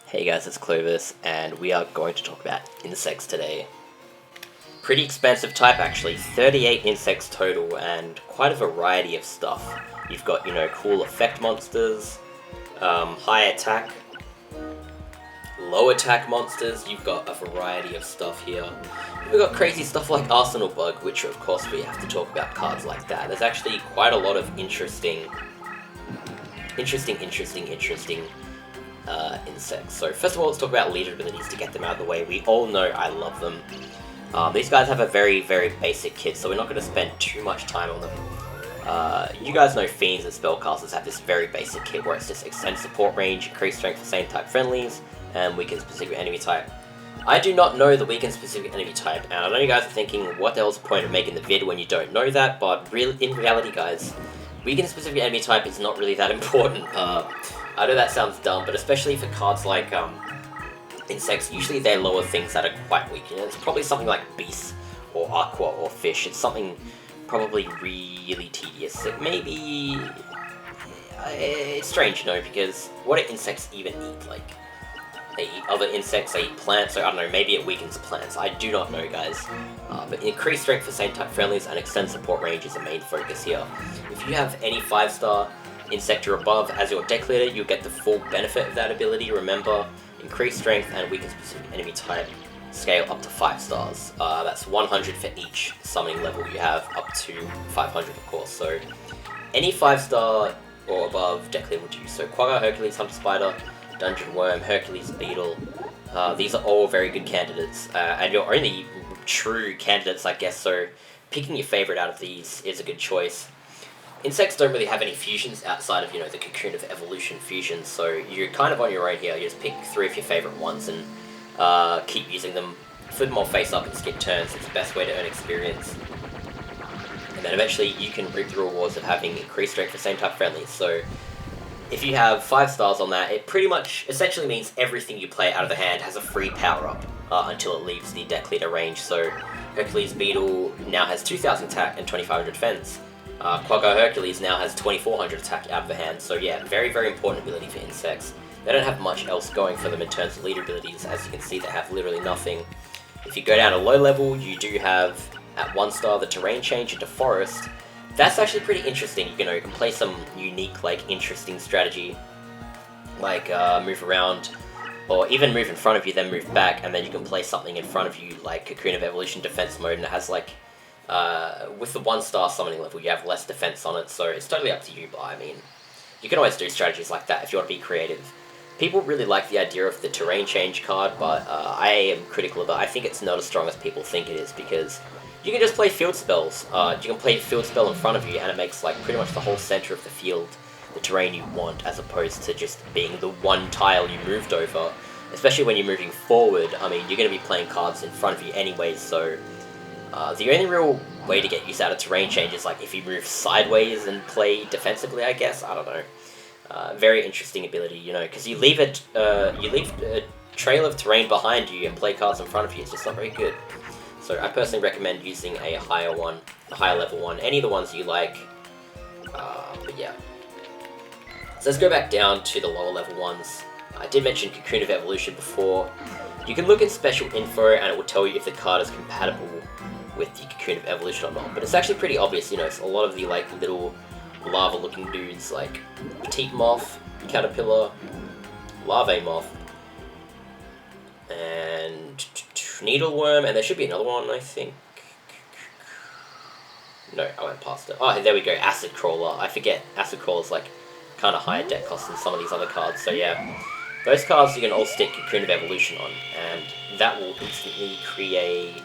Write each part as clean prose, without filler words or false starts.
Hey guys, it's Clovis, and we are going to talk about insects today. Pretty expansive type actually, 38 insects total, and quite a variety of stuff. You've got, cool effect monsters, high attack, low attack monsters, you've got a variety of stuff here. We've got crazy stuff like Arsenal Bug, which of course we have to talk about cards like that. There's actually quite a lot of interesting insects. So first of all, let's talk about leader abilities to get them out of the way. We all know I love them. These guys have a very, very basic kit, so we're not going to spend too much time on them. You guys know Fiends and Spellcasters have this very basic kit where it's just extend support range, increase strength for same type friendlies, and weaken specific enemy type. I do not know the weaken specific enemy type, and I know you guys are thinking, what the hell's the point of making the vid when you don't know that, but in reality guys, weaken specific enemy type is not really that important. I know that sounds dumb, but especially for cards like insects, usually they lower things that are quite weak. It's probably something like beasts or aqua or fish. It's something probably really tedious. It's strange, because what do insects even eat? Like, they eat other insects, they eat plants, so I don't know, maybe it weakens plants. I do not know, guys. But increased strength for same type friendlies and extend support range is the main focus here. If you have any 5-star insect or above as your deck leader, you'll get the full benefit of that ability. Remember, increased strength and weaken specific enemy type scale up to 5 stars. That's 100 for each summoning level you have, up to 500 of course. So any 5-star or above deck leader will do. So Kwagar, Hercules, Hunter Spider, Dungeon Worm, Hercules, Beetle. These are all very good candidates, and your only true candidates, I guess, so picking your favorite out of these is a good choice. Insects don't really have any fusions outside of, the Cocoon of Evolution fusions, so you're kind of on your own here. You just pick 3 of your favorite ones and keep using them. Flip them all face up and skip turns. It's the best way to earn experience. And then eventually you can reap the rewards of having increased strength for same type friendlies. So if you have 5 stars on that, it pretty much essentially means everything you play out of the hand has a free power-up until it leaves the deck leader range. So Hercules Beetle now has 2000 attack and 2500 defense. Kwagar Hercules now has 2400 attack out of the hand, so yeah, very, very important ability for insects. They don't have much else going for them in terms of leader abilities. As you can see, they have literally nothing. If you go down to low level, you do have, at 1 star, the terrain change into forest. That's actually pretty interesting. You can play some unique, interesting strategy, like move around, or even move in front of you, then move back, and then you can play something in front of you, like Cocoon of Evolution defense mode, and it has with the 1-star summoning level, you have less defense on it, so it's totally up to you, but I mean, you can always do strategies like that if you want to be creative. People really like the idea of the terrain change card, but I am critical of it. I think it's not as strong as people think it is, because you can just play field spells. You can play field spell in front of you, and it makes pretty much the whole center of the field the terrain you want, as opposed to just being the one tile you moved over. Especially when you're moving forward, I mean, you're going to be playing cards in front of you anyways, so the only real way to get use out of terrain change is if you move sideways and play defensively, I guess. I don't know. Very interesting ability, because you leave a trail of terrain behind you and play cards in front of you. It's just not very good. So I personally recommend using a higher level one, any of the ones you like. But yeah. So let's go back down to the lower level ones. I did mention Cocoon of Evolution before. You can look in special info and it will tell you if the card is compatible with the Cocoon of Evolution or not, but it's actually pretty obvious. It's a lot of the little lava looking dudes like Petit Moth, Kattapillar, Larvae Moth, and Needleworm, and there should be another one, I think. No, I went past it. Oh, there we go, Acid Crawler. I forget, Acid Crawler's kind of higher deck cost than some of these other cards, so yeah. Those cards you can all stick Cocoon of Evolution on, and that will instantly create...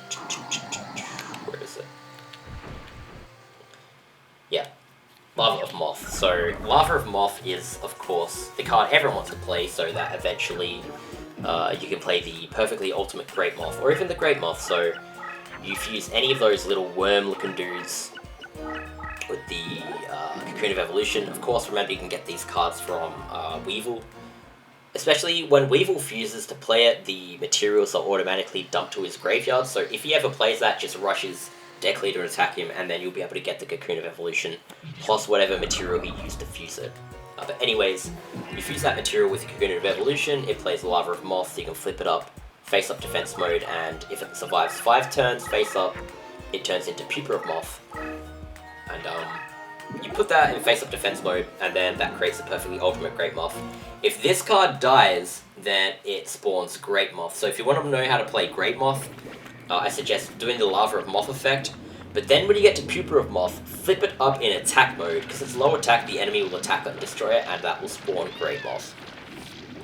Where is it? Yeah, Larva of Moth. So, Larva of Moth is, of course, the card everyone wants to play, so that eventually you can play the perfectly ultimate Great Moth, or even the Great Moth. So, you fuse any of those little worm-looking dudes with the Cocoon of Evolution. Of course, remember you can get these cards from Weevil. Especially when Weevil fuses to play it, the materials are automatically dumped to his graveyard, so if he ever plays that, just rush his deck leader and attack him, and then you'll be able to get the Cocoon of Evolution, plus whatever material he used to fuse it. But anyways, you fuse that material with Cocoon of Evolution, it plays Larvae Moth, so you can flip it up, face up defense mode, and if it survives 5 turns face up, it turns into Pupa of Moth. And you put that in face up defense mode, and then that creates a perfectly ultimate Great Moth. If this card dies, then it spawns Great Moth. So if you want to know how to play Great Moth, I suggest doing the Larvae of Moth effect. But then when you get to Pupa of Moth, flip it up in attack mode, because it's low attack, the enemy will attack it and destroy it, and that will spawn Great Moth.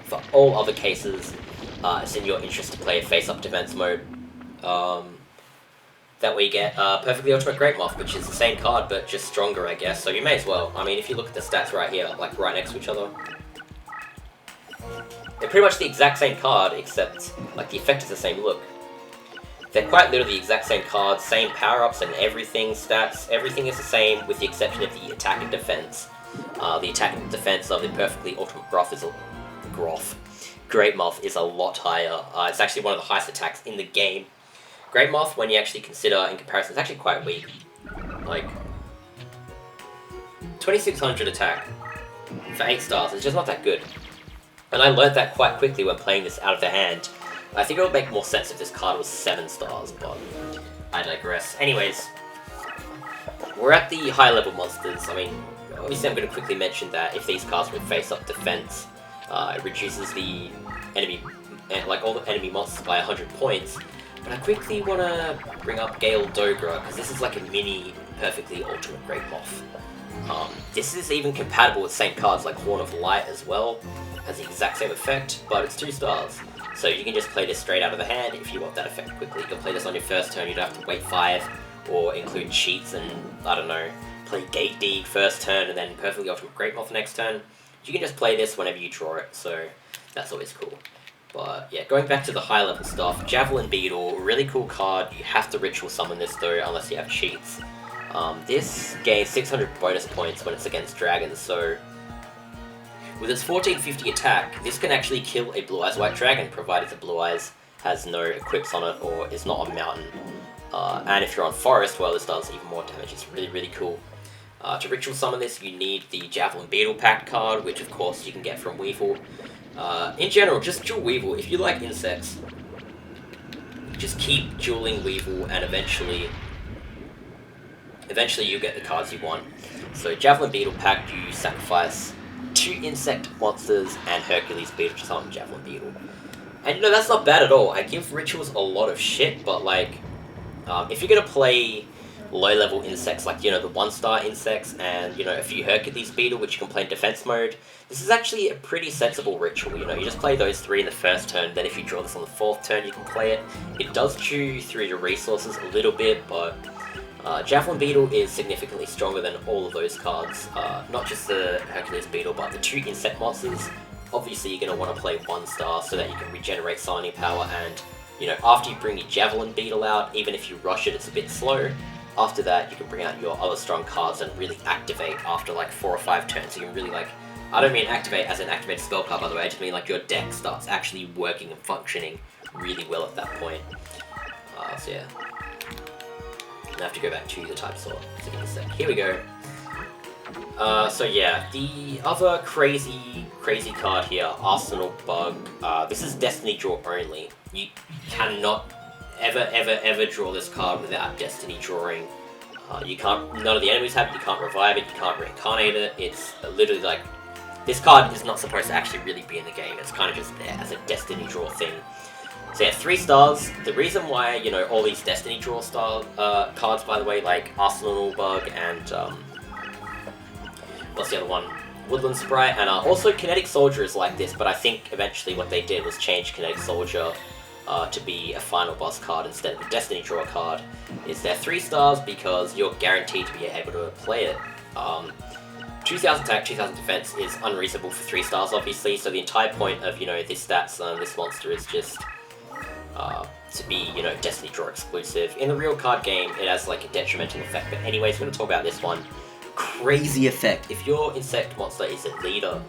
For all other cases, it's in your interest to play face-up defense mode. That way you get Perfectly Ultimate Great Moth, which is the same card, but just stronger, I guess, so you may as well. I mean, if you look at the stats right here, like right next to each other, they're pretty much the exact same card, except, like, the effect is the same look. They're quite literally the exact same cards, same power-ups and everything, stats, everything is the same with the exception of the attack and defense. The attack and defense of the Perfectly Ultimate Great Moth is a lot higher. It's actually one of the highest attacks in the game. Great Moth, when you actually consider in comparison, is actually quite weak. Like, 2600 attack for 8 stars is just not that good. And I learned that quite quickly when playing this out of the hand. I think it would make more sense if this card was 7 stars, but I digress. Anyways, we're at the high level monsters. I mean, obviously I'm going to quickly mention that if these cards with face-up defense, it reduces the enemy, like all the enemy monsters by 100 points. But I quickly want to bring up Gale Dogra, because this is like a mini Perfectly Ultimate Great Moth. This is even compatible with the same cards like Horn of Light as well. Has the exact same effect, but it's 2 stars. So you can just play this straight out of the hand if you want that effect quickly. You can play this on your first turn, you don't have to wait 5, or include cheats and, I don't know, play Gate Dig first turn and then Perfectly Ultimate Great Moth next turn. You can just play this whenever you draw it, so that's always cool. But yeah, going back to the high level stuff, Javelin Beetle, really cool card. You have to ritual summon this though, unless you have cheats. This gains 600 bonus points when it's against dragons, so with its 1450 attack, this can actually kill a Blue Eyes White Dragon, provided the Blue Eyes has no equips on it or is not on mountain. And if you're on forest, well, this does even more damage. It's really, really cool. To ritual summon this, you need the Javelin Beetle Pact card, which of course you can get from Weevil. In general, just duel Weevil. If you like insects, just keep dueling Weevil, and eventually you get the cards you want. So Javelin Beetle Pact, you sacrifice 2 insect monsters and Hercules Beetle to summon Javelin Beetle. And you know, that's not bad at all. I give rituals a lot of shit, but like, if you're gonna play low-level insects like, you know, the 1-star insects and, you know, a few Hercules Beetle, which you can play in defense mode, this is actually a pretty sensible ritual. You know, you just play those 3 in the first turn, then if you draw this on the 4th turn, you can play it. It does chew through your resources a little bit, but Javelin Beetle is significantly stronger than all of those cards. Not just the Hercules Beetle, but the 2 insect monsters. Obviously, you're going to want to play 1-star so that you can regenerate summoning power, and, you know, after you bring your Javelin Beetle out, even if you rush it, it's a bit slow. After that, you can bring out your other strong cards and really activate after like 4 or 5 turns. You can really like, I don't mean activate as an activated spell card, by the way, I just mean like your deck starts actually working and functioning really well at that point. So yeah. I have to go back to the type sort. So give me a sec. Here we go. So yeah, the other crazy card here, Arsenal Bug. This is Destiny Draw only. You cannot ever draw this card without Destiny drawing. You can't, none of the enemies have it, you can't revive it, you can't reincarnate it. It's literally like, this card is not supposed to actually really be in the game. It's kind of just there as a Destiny draw thing. So yeah, 3 stars. The reason why, you know, all these Destiny draw style cards, by the way, like Arsenal Bug and what's the other one? Woodland Sprite, and also Kinetic Soldier is like this, but I think eventually what they did was change Kinetic Soldier to be a final boss card instead of a Destiny draw card. Is there 3 stars because you're guaranteed to be able to play it. 2000 attack, 2000 defense is unreasonable for 3 stars, obviously, so the entire point of, you know, this stats on this monster is just to be, you know, Destiny draw exclusive. In the real card game, it has like a detrimental effect, but anyways, we're going to talk about this one. Crazy effect. If your insect monster is a leader,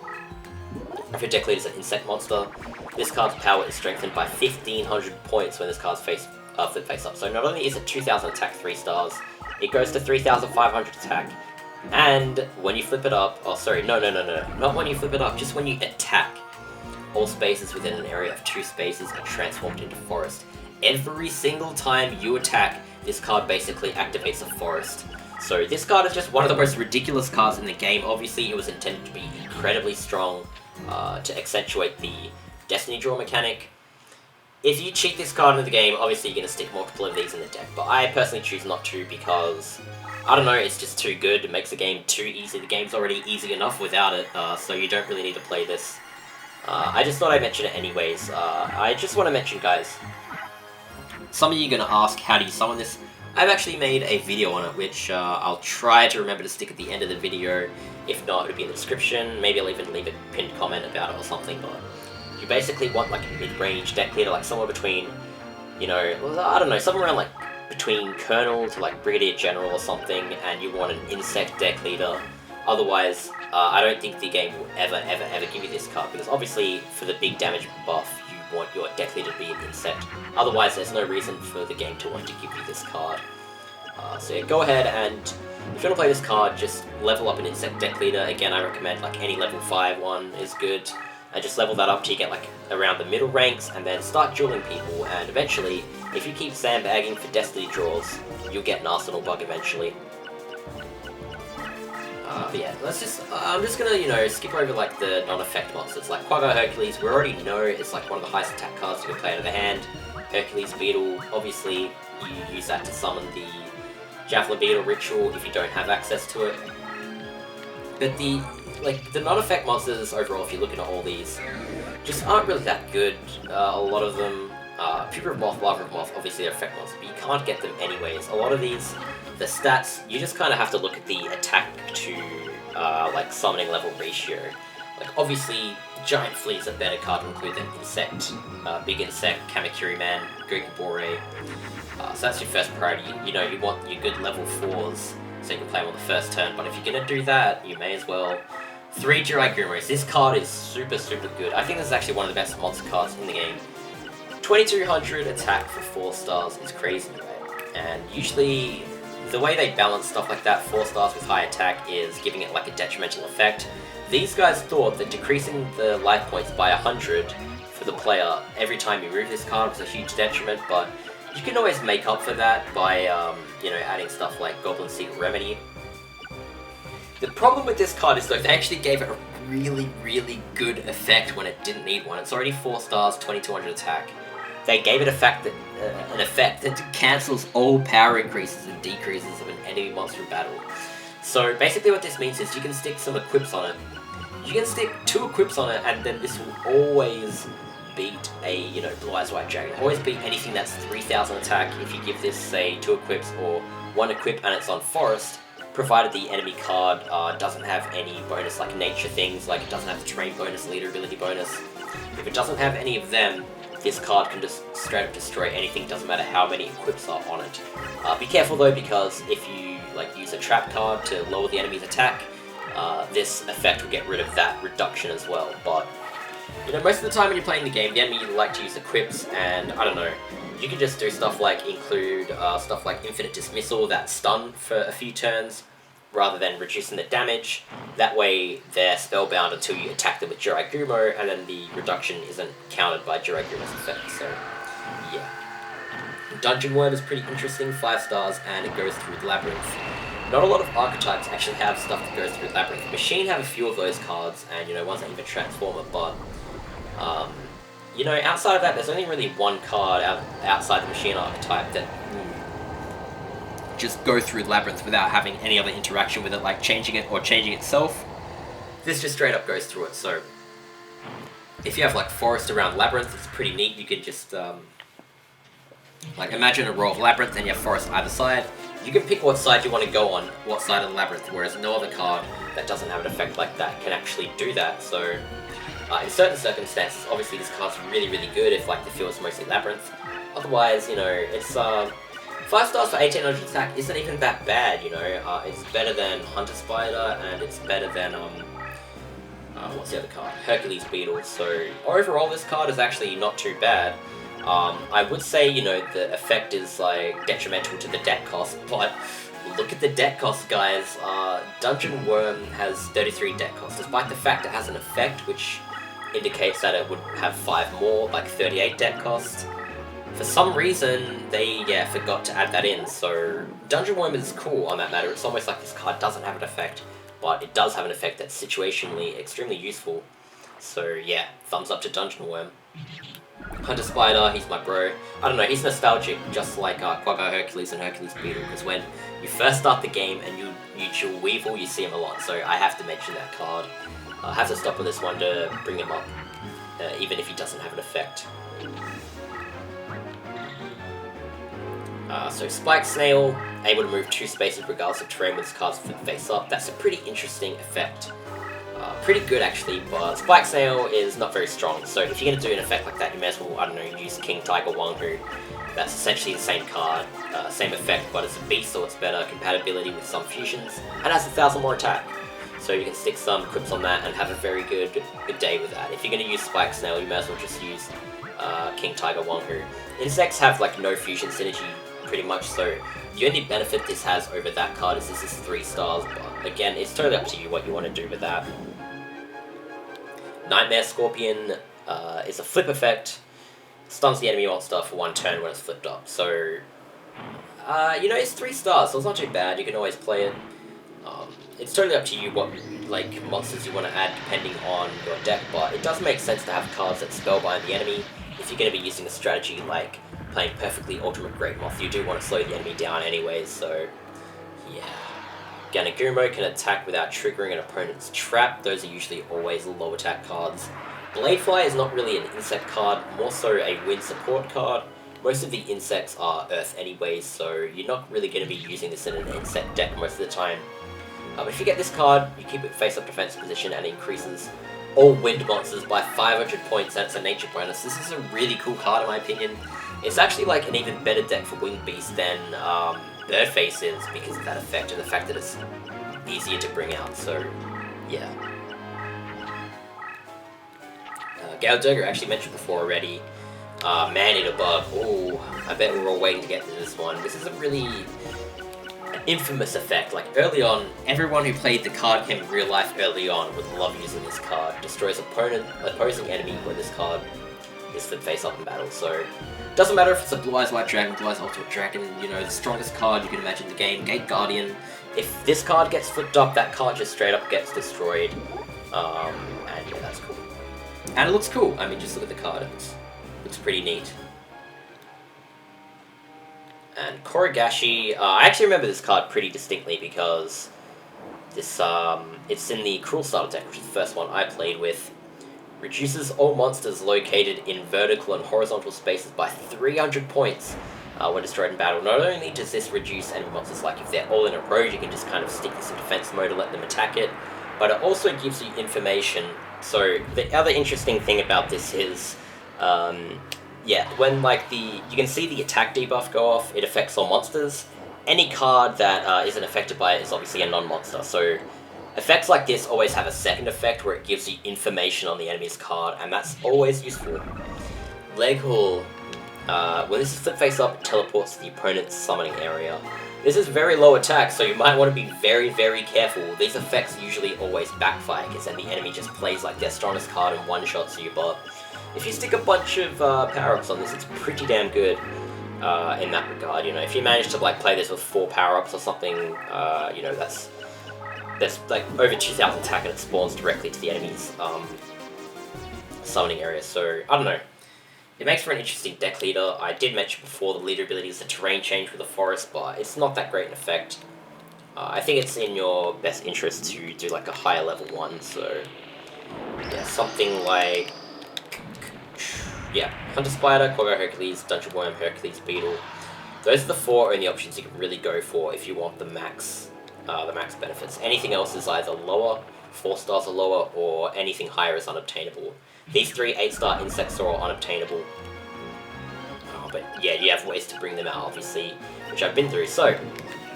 if your deck leader is an insect monster, this card's power is strengthened by 1500 points when this card's flip face up. So not only is it 2000 attack 3 stars, it goes to 3500 attack And when you flip it up, oh sorry, no, not when you flip it up, just when you attack, all spaces within an area of 2 spaces are transformed into forest. Every single time you attack, this card basically activates a forest. So this card is just one of the most ridiculous cards in the game. Obviously, it was intended to be incredibly strong to accentuate the Destiny Draw mechanic. If you cheat this card in the game, obviously you're going to stick multiple of these in the deck, but I personally choose not to because, I don't know, it's just too good. It makes the game too easy. The game's already easy enough without it, so you don't really need to play this. I just thought I'd mention it anyways. I just want to mention, guys, some of you are going to ask, how do you summon this? I've actually made a video on it, which I'll try to remember to stick at the end of the video. If not, it'll be in the description. Maybe I'll even leave a pinned comment about it or something, but you basically want like a mid-range deck leader, like somewhere between, you know, I don't know, somewhere around like between Colonel to like Brigadier General or something, and you want an insect deck leader. Otherwise, I don't think the game will ever give you this card, because obviously for the big damage buff, you want your deck leader to be an insect. Otherwise, there's no reason for the game to want to give you this card. So yeah, go ahead and, if you want to play this card, just level up an insect deck leader. Again, I recommend like any level 5 one is good. And just level that up till you get like around the middle ranks, and then start dueling people, and eventually, if you keep sandbagging for Destiny draws, you'll get an Arsenal bug eventually. But yeah, let's just, I'm just gonna, you know, skip over like the non-effect monsters, like Kwagar Hercules. We already know it's like one of the highest attack cards you can play out of the hand. Hercules Beetle, obviously you use that to summon the Javelin Beetle ritual if you don't have access to it. But the non-effect monsters overall, if you're looking at all these, just aren't really that good. A lot of them, Pupa of Moth, Larvae Moth, obviously they're effect monsters, but you can't get them anyways. A lot of these, the stats, you just kind of have to look at the attack to like summoning level ratio. Like obviously, Giant Flea is a better card to include than Insect, Big Insect, Kamakiriman, Gokibore. So that's your first priority. You know, you want your good level 4s so you can play them on the first turn, but if you're gonna do that, you may as well. 3 Gurigumos. This card is super good. I think this is actually one of the best monster cards in the game. 2200 attack for 4 stars is crazy, right? And usually, the way they balance stuff like that, 4 stars with high attack, is giving it like a detrimental effect. These guys thought that decreasing the life points by 100 for the player every time you move this card was a huge detriment, but you can always make up for that by, you know, adding stuff like Goblin Secret Remedy. The problem with this card is though, they actually gave it a really good effect when it didn't need one. It's already 4 stars, 2200 attack. They gave it an effect that cancels all power increases and decreases of an enemy monster in battle. So basically what this means is you can stick some equips on it. You can stick 2 equips on it, and then this will always beat a, you know, Blue Eyes White Dragon. Always beat anything that's 3000 attack if you give this, say, 2 equips or 1 equip and it's on Forest, provided the enemy card doesn't have any bonus like nature things, like it doesn't have the terrain bonus, leader ability bonus. If it doesn't have any of them, this card can just straight up destroy anything, doesn't matter how many equips are on it. Be careful though, because if you like use a trap card to lower the enemy's attack, this effect will get rid of that reduction as well. But you know, most of the time when you're playing the game, the enemy like to use equips, and I don't know, you can just do stuff like include stuff like Infinite Dismissal that stun for a few turns, rather than reducing the damage. That way they're spellbound until you attack them with Gurigumon, and then the reduction isn't countered by Gurigumo's effect. So yeah. Dungeon Worm is pretty interesting, 5 stars, and it goes through the Labyrinth. Not a lot of archetypes actually have stuff that goes through the Labyrinth. Machine have a few of those cards, and you know, ones that even Transformer, but you know, outside of that, there's only really one card outside the Machine archetype that just go through the Labyrinth without having any other interaction with it, like changing it or changing itself. This just straight up goes through it. So if you have like Forest around Labyrinth, it's pretty neat. You can just like imagine a row of Labyrinth and you have Forest either side. You can pick what side you want to go on, what side of the Labyrinth, whereas no other card that doesn't have an effect like that can actually do that. So in certain circumstances, obviously this card's really good if like the field is mostly Labyrinth. Otherwise, you know, it's 5 stars for 1800 attack isn't even that bad, you know. It's better than Hunter Spider, and it's better than what's the other card? Hercules Beetle. So overall this card is actually not too bad. I would say, you know, the effect is like detrimental to the deck cost, but Look at the deck cost, guys. Dungeon Worm has 33 deck cost, despite the fact it has an effect which indicates that it would have 5 more, like 38 deck cost. For some reason, they, forgot to add that in, so Dungeon Worm is cool on that matter. It's almost like this card doesn't have an effect, but it does have an effect that's situationally extremely useful. So yeah, thumbs up to Dungeon Worm. Hunter Spider, he's my bro. I don't know, he's nostalgic, just like Kwagar Hercules and Hercules Beetle, because when you first start the game and you dual Weevil, you see him a lot, so I have to mention that card. I have to stop on this one to bring him up, even if he doesn't have an effect. So Spike Snail, able to move 2 spaces regardless of terrain with his cards face up. That's a pretty interesting effect. Pretty good actually, but Spike Snail is not very strong, so if you're going to do an effect like that, you may as well, I don't know, use King Tiger Wanghu. That's essentially the same card, same effect, but it's a beast, so it's better compatibility with some fusions, and has 1,000 more attack. So you can stick some quips on that and have a very good day with that. If you're going to use Spike Snail, you may as well just use King Tiger Wanghu. Insects have like no fusion synergy pretty much, so the only benefit this has over that card is this is 3 stars, but again, it's totally up to you what you want to do with that. Nightmare Scorpion is a flip effect, stuns the enemy monster for 1 turn when it's flipped up, so you know, it's 3 stars, so it's not too bad, you can always play it. It's totally up to you what like monsters you want to add depending on your deck, but it does make sense to have cards that spellbind the enemy if you're going to be using a strategy like playing perfectly Ultimate Great Moth. You do want to slow the enemy down anyways, so yeah. Ganigumo can attack without triggering an opponent's trap. Those are usually always low attack cards. Bladefly is not really an insect card, more so a wind support card. Most of the insects are earth anyways, so you're not really going to be using this in an insect deck most of the time. But if you get this card, you keep it face-up defense position and it increases all wind monsters by 500 points, and it's a nature bonus. This is a really cool card in my opinion. It's actually like an even better deck for Winged Beast than Birdface is because of that effect and the fact that it's easier to bring out, so yeah. Gale Dogra, actually mentioned before already. Man-Eater Bug, ooh, I bet we're all waiting to get to this one. This is a really infamous effect. Like early on, everyone who played the card game in real life early on would love using this card. Destroys opposing enemy when this card is flipped face up in battle, so doesn't matter if it's a Blue Eyes White Dragon, Blue Eyes Ultimate Dragon, you know, the strongest card you can imagine in the game, Gate Guardian. If this card gets flipped up, that card just straight up gets destroyed. And yeah, that's cool. And it looks cool. I mean, just look at the card. It looks pretty neat. And Korogashi, I actually remember this card pretty distinctly because this it's in the Cruel Starter deck, which is the first one I played with. Reduces all monsters located in vertical and horizontal spaces by 300 points when destroyed in battle. Not only does this reduce enemy monsters, like if they're all in a row, you can just kind of stick this in defense mode and let them attack it, but it also gives you information. So the other interesting thing about this is, yeah, when like you can see the attack debuff go off, it affects all monsters. Any card that isn't affected by it is obviously a non-monster, so effects like this always have a second effect where it gives you information on the enemy's card, and that's always useful. Leghul, when this is flipped face up, it teleports to the opponent's summoning area. This is very low attack, so you might want to be very, very careful. These effects usually always backfire, because then the enemy just plays like their strongest card and one-shots you, but if you stick a bunch of power-ups on this, it's pretty damn good in that regard. You know, if you manage to like play this with 4 power-ups or something, you know, that's like over 2,000 attack and it spawns directly to the enemy's summoning area, so I don't know. It makes for an interesting deck leader. I did mention before the leader ability is the terrain change with the forest, but it's not that great an effect. I think it's in your best interest to do like a higher level one, so yeah, something like, yeah, Hunter Spider, Kwagar Hercules, Dungeon Worm, Hercules, Beetle. Those are the 4 only options you can really go for if you want the max benefits. Anything else is either lower, 4 stars or lower, or anything higher is unobtainable. These 3 8-star insects are all unobtainable. But yeah, you have ways to bring them out, obviously, which I've been through. So,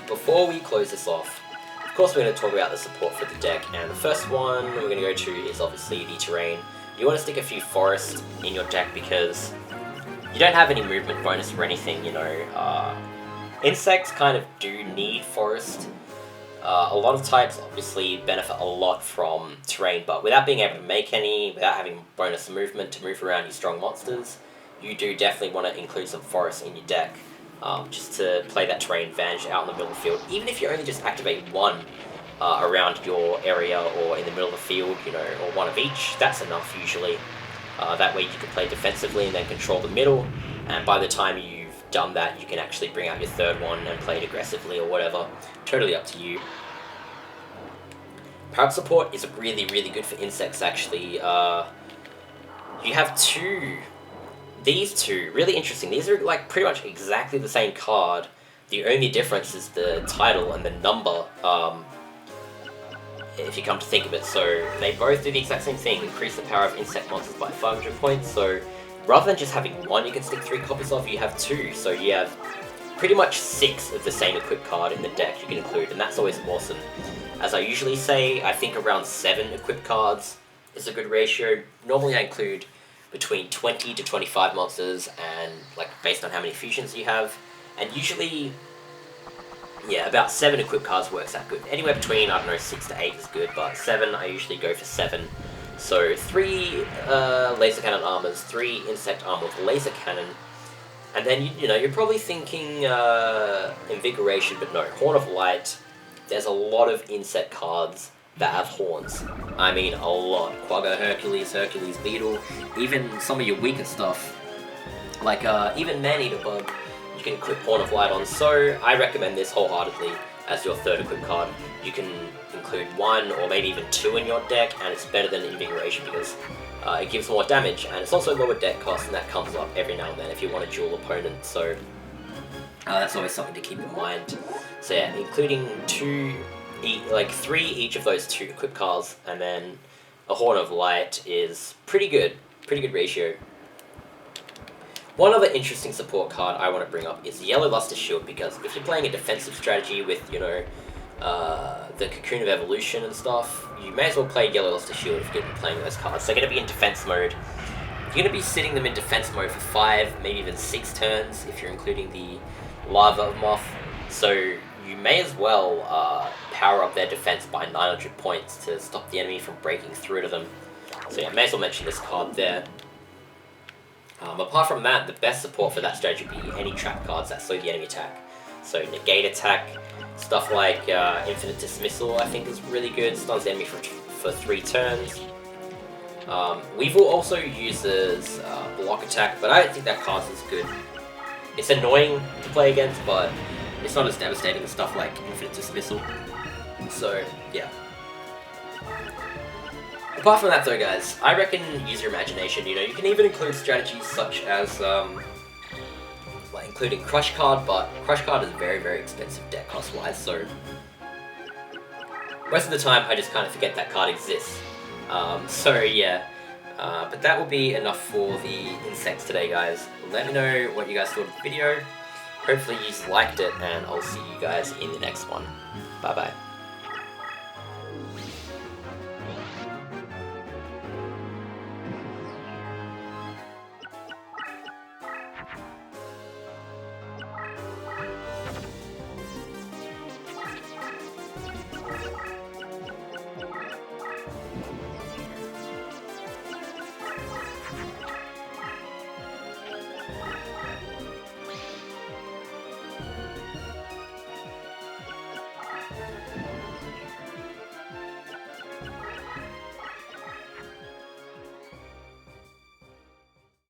before we close this off, of course we're going to talk about the support for the deck, and the first one we're going to go to is obviously the terrain. You want to stick a few forests in your deck because you don't have any movement bonus or anything, you know. Insects kind of do need forest. A lot of types obviously benefit a lot from terrain, but without being able to make any, without having bonus movement to move around your strong monsters, you do definitely want to include some forest in your deck, just to play that terrain advantage out in the middle of the field. Even if you only just activate one around your area or in the middle of the field, you know, or one of each, that's enough usually. That way you can play defensively and then control the middle, and by the time you've done that, you can actually bring out your third one and play it aggressively or whatever. Totally up to you. Parrot support is really, really good for insects, actually. You have these two, really interesting. These are like pretty much exactly the same card. The only difference is the title and the number, if you come to think of it. So they both do the exact same thing, increase the power of insect monsters by 500 points. So rather than just having one you can stick 3 copies of, you have 2. So you have pretty much 6 of the same equipped card in the deck you can include, and that's always awesome. As I usually say, I think around 7 equipped cards is a good ratio. Normally I include between 20 to 25 monsters, and like based on how many fusions you have. And usually, yeah, about 7 equipped cards works out good. Anywhere between, I don't know, 6 to 8 is good, but 7, I usually go for 7. So 3 laser cannon armors, 3 insect armor with laser cannon, and then you know you're probably thinking invigoration, but no, Horn of Light. There's a lot of insect cards that have horns. I mean, a lot. Kwagar, Hercules, Beetle, even some of your weaker stuff, like even Man-Eater Bug, you can equip Horn of Light on. So I recommend this wholeheartedly as your 3rd equipped card. You can include 1 or maybe even 2 in your deck, and it's better than Invigoration because it gives more damage, and it's also lower deck cost, and that comes up every now and then if you want a dual opponent. So that's always something to keep in mind. So yeah, including 3 each of those 2 equipped cards, and then a Horn of Light is pretty good ratio. One other interesting support card I want to bring up is Yellow Luster Shield, because if you're playing a defensive strategy with, you know, the Cocoon of Evolution and stuff, you may as well play Yellow Luster Shield if you're going to be playing those cards. They're going to be in defense mode. You're going to be sitting them in defense mode for 5, maybe even 6 turns if you're including the Larvae Moth. So you may as well power up their defense by 900 points to stop the enemy from breaking through to them. So yeah, may as well mention this card there. Apart from that, the best support for that strategy would be any trap cards that slow the enemy attack. So negate attack, stuff like Infinite Dismissal I think is really good, stuns the enemy for 3 turns. Weevil also uses block attack, but I don't think that card is good. It's annoying to play against, but it's not as devastating as stuff like Infinite Dismissal. So, yeah. Apart from that though, guys, I reckon use your imagination. You know, you can even include strategies such as, like including Crush Card, but Crush Card is very, very expensive deck cost-wise, so most of the time I just kind of forget that card exists. So yeah, but that will be enough for the insects today, guys. Let me know what you guys thought of the video. Hopefully you liked it, and I'll see you guys in the next one. Bye-bye.